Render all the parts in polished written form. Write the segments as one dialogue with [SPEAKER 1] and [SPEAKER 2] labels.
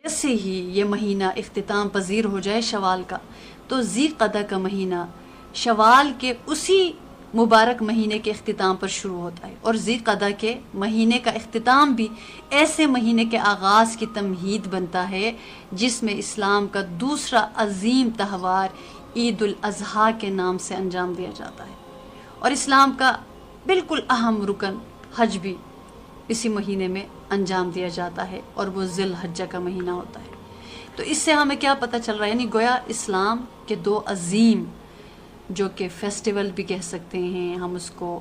[SPEAKER 1] جیسے ہی یہ مہینہ اختتام پذیر ہو جائے شوال کا، تو ذی قعدہ کا مہینہ شوال کے اسی مبارک مہینے کے اختتام پر شروع ہوتا ہے، اور ذی قعدہ کے مہینے کا اختتام بھی ایسے مہینے کے آغاز کی تمہید بنتا ہے جس میں اسلام کا دوسرا عظیم تہوار عید الاضحیٰ کے نام سے انجام دیا جاتا ہے، اور اسلام کا بالکل اہم رکن حج بھی اسی مہینے میں انجام دیا جاتا ہے، اور وہ ذی الحجہ کا مہینہ ہوتا ہے۔ تو اس سے ہمیں کیا پتہ چل رہا ہے، یعنی گویا اسلام کے دو عظیم، جو کہ فیسٹیول بھی کہہ سکتے ہیں ہم اس کو،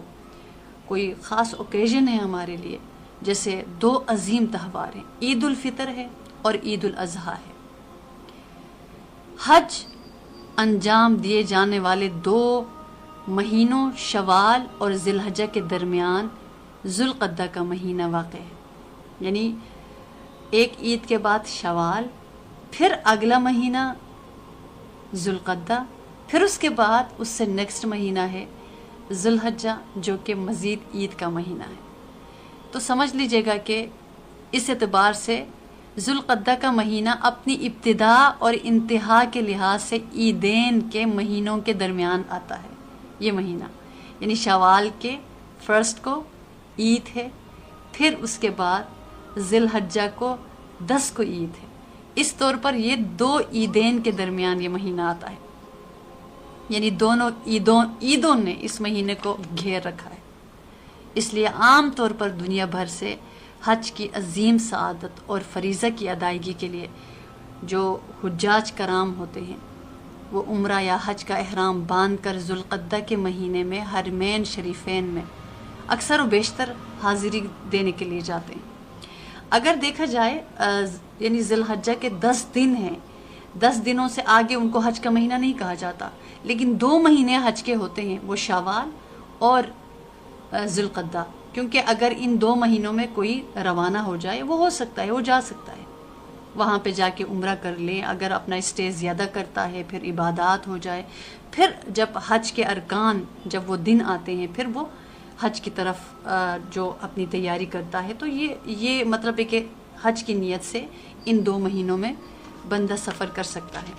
[SPEAKER 1] کوئی خاص اوکیزن ہے ہمارے لیے، جیسے دو عظیم تہوار ہیں، عید الفطر ہے اور عید الاضحیٰ ہے۔ حج انجام دیے جانے والے دو مہینوں شوال اور ذی الحجہ کے درمیان ذو القعدہ کا مہینہ واقع ہے، یعنی ایک عید کے بعد شوال، پھر اگلا مہینہ ذو القعدہ، پھر اس کے بعد اس سے نیکسٹ مہینہ ہے ذو الحجہ، جو کہ مزید عید کا مہینہ ہے۔ تو سمجھ لیجئے گا کہ اس اعتبار سے ذو القعدہ کا مہینہ اپنی ابتدا اور انتہا کے لحاظ سے عیدین کے مہینوں کے درمیان آتا ہے۔ یہ مہینہ یعنی شوال کے فرسٹ کو عید ہے، پھر اس کے بعد ذی الحجہ کو 10 کو عید ہے۔ اس طور پر یہ دو عیدین کے درمیان یہ مہینہ آتا ہے، یعنی دونوں عیدوں نے اس مہینے کو گھیر رکھا ہے۔ اس لیے عام طور پر دنیا بھر سے حج کی عظیم سعادت اور فریضہ کی ادائیگی کے لیے جو حجاج کرام ہوتے ہیں، وہ عمرہ یا حج کا احرام باندھ کر ذو القعدہ کے مہینے میں حرمین شریفین میں اکثر و بیشتر حاضری دینے کے لیے جاتے ہیں۔ اگر دیکھا جائے یعنی ذی الحجہ کے 10 دن ہیں، 10 دنوں سے آگے ان کو حج کا مہینہ نہیں کہا جاتا، لیکن 2 مہینے حج کے ہوتے ہیں، وہ شوال اور ذی القعدہ، کیونکہ اگر ان 2 مہینوں میں کوئی روانہ ہو جائے، وہ ہو سکتا ہے، وہ جا سکتا ہے، وہاں پہ جا کے عمرہ کر لیں، اگر اپنا اسٹے زیادہ کرتا ہے، پھر عبادات ہو جائے، پھر جب حج کے ارکان جب وہ دن آتے ہیں، پھر وہ حج کی طرف جو اپنی تیاری کرتا ہے۔ تو یہ مطلب ہے کہ حج کی نیت سے ان 2 مہینوں میں بندہ سفر کر سکتا ہے۔